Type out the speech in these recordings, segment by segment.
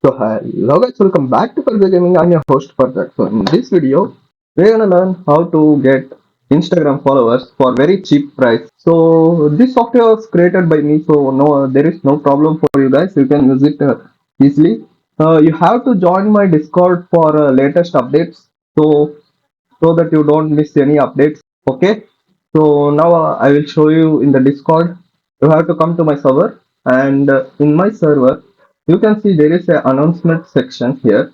Hello guys, welcome back to Further Gaming. I'm your host Further. So in this video, we're gonna learn how to get Instagram followers for very cheap price. So this software was created by me, so no, there is no problem for you guys. You can use it easily. You have to join my Discord for latest updates, so that you don't miss any updates. Okay. So now I will show you in the Discord. You have to come to my server, and in my server you can see there is a announcement section here,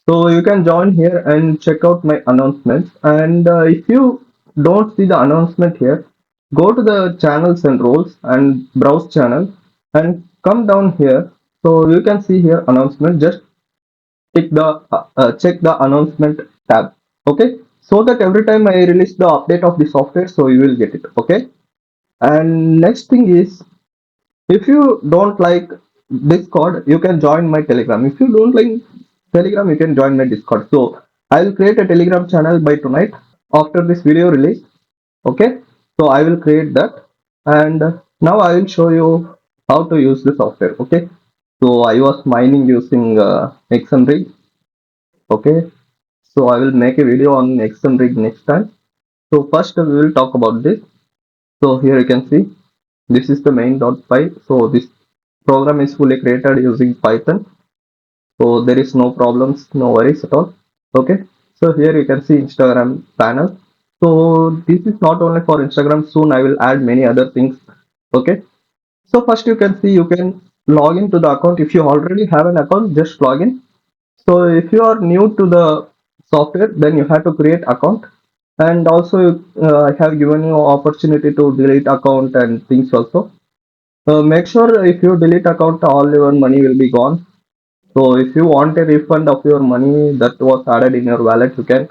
so you can join here and check out my announcements. And if you don't see the announcement here, go to the channels and roles and browse channel and come down here. So you can see here announcement. Just check the announcement tab. Okay, so that every time I release the update of the software, so you will get it. Okay. And next thing is, if you don't like Discord, you can join my Telegram. If you don't like Telegram, you can join my Discord. So I'll create a Telegram channel by tonight after this video release. Okay, so I will create that. And now I will show you how to use the software. Okay, so I was mining using 𝐀𝐻𝐿. Okay, so I will make a video on 𝐀𝐻𝐿 next time. So first we will talk about this. So here you can see this is the main.py. So this program is fully created using Python. So there is no problems, no worries at all. Okay, so here you can see Instagram panel. So this is not only for Instagram, soon I will add many other things. Okay, so first you can see you can log into the account. If you already have an account, just log in. So if you are new to the software, then you have to create account. And also I have given you opportunity to delete account and things also. Make sure if you delete account, all your money will be gone. So if you want a refund of your money that was added in your wallet, you can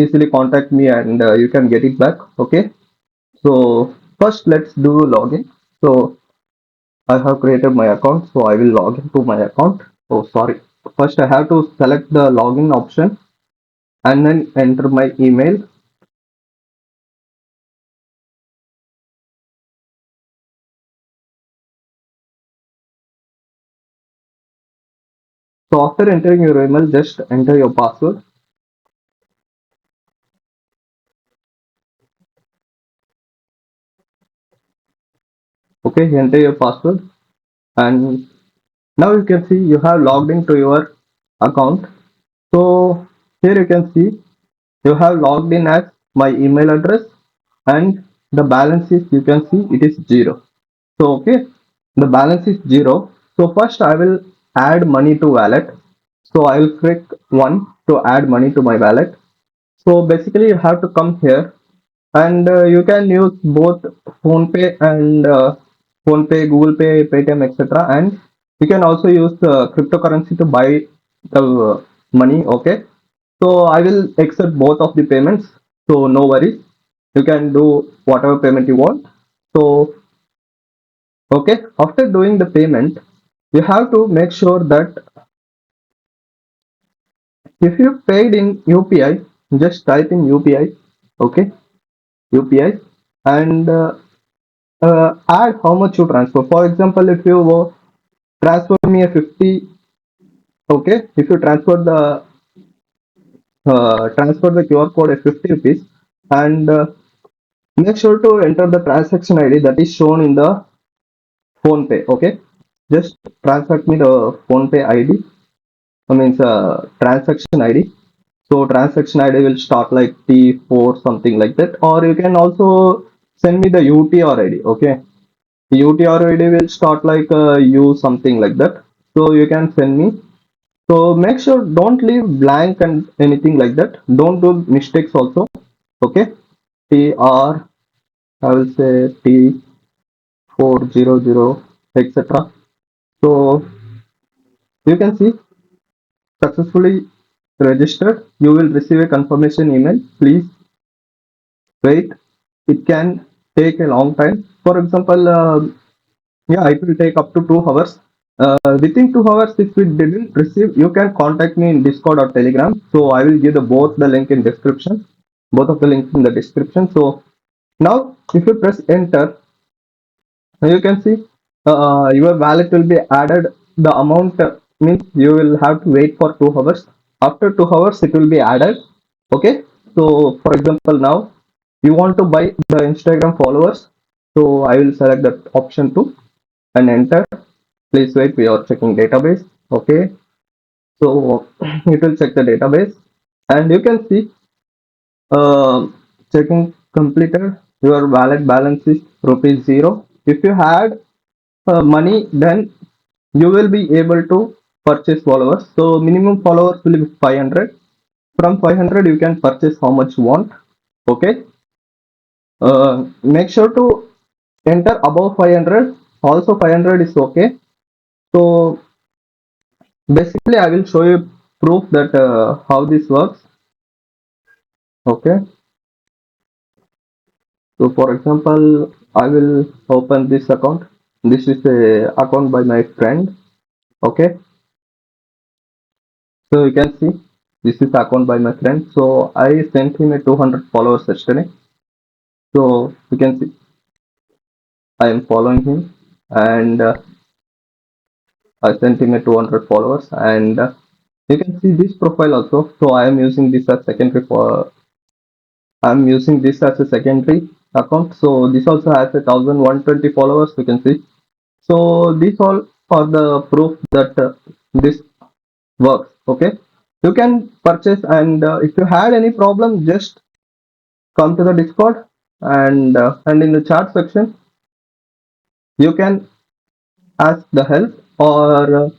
easily contact me and you can get it back. Okay, so first let's do login. So I have created my account, so I will log into my account. Oh, sorry. First, I have to select the login option and then enter my email. So after entering your email, just enter your password. Okay, enter your password, and now you can see you have logged into your account. So here you can see you have logged in as my email address, and the balance is, you can see it is 0. So okay, the balance is 0. So first I will add money to wallet. So I will click 1 to add money to my wallet. So basically you have to come here, and you can use both PhonePe and PhonePe, Google Pay, Paytm, etc. And you can also use cryptocurrency to buy the money. Okay, so I will accept both of the payments. So no worries, you can do whatever payment you want. So okay, after doing the payment, you have to make sure that if you paid in UPI, just type in UPI. Okay, UPI, and add how much you transfer. For example, if you transfer me a 50, okay, if you transfer the QR code at 50 rupees, and make sure to enter the transaction ID that is shown in the phone pay. Okay, just transfer me the phone pay ID. I mean transaction ID. So transaction ID will start like T4 something like that, or you can also send me the UTR ID. Okay, the UTR ID will start like U something like that. So you can send me. So make sure don't leave blank and anything like that. Don't do mistakes also. Okay, TR, I will say T400, etc. So you can see successfully registered. You will receive a confirmation email. Please wait. It can take a long time. For example, yeah, it will take up to 2 hours. Within 2 hours, if we didn't receive, you can contact me in Discord or Telegram. So I will give both the link in description, both of the links in the description. So now, if you press enter, you can see your wallet will be added. The amount means you will have to wait for 2 hours. After 2 hours, it will be added. Okay. So for example, now you want to buy the Instagram followers. So I will select that option 2 and enter. Please wait. We are checking database. Okay. So it will check the database, and you can see checking completed. Your wallet balance is rupees 0. If you had money, then you will be able to purchase followers. So minimum followers will be 500. From 500, you can purchase how much you want. Okay. Make sure to enter above 500. Also 500 is okay. So basically, I will show you proof that how this works. Okay. So for example, I will open this account. This is a account by my friend. Okay. So you can see this is the account by my friend. So I sent him a 200 followers yesterday. So you can see I am following him, and I sent him a 200 followers, and you can see this profile also. So I am using this as secondary for I'm using this as a secondary account. So this also has a 1120 followers. You can see. So these all are the proof that this works. Okay, you can purchase, and if you had any problem, just come to the Discord, and in the chat section you can ask the help, or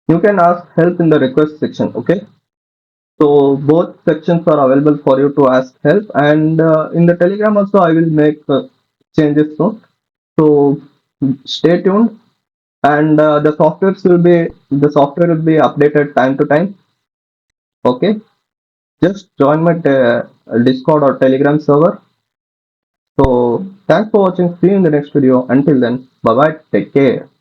you can ask help in the request section. Okay, so both sections are available for you to ask help, and in the Telegram also I will make changes soon. So stay tuned, and the software will be updated time to time. Okay, just join my Discord or Telegram server. So thanks for watching. See you in the next video. Until then, bye bye. Take care.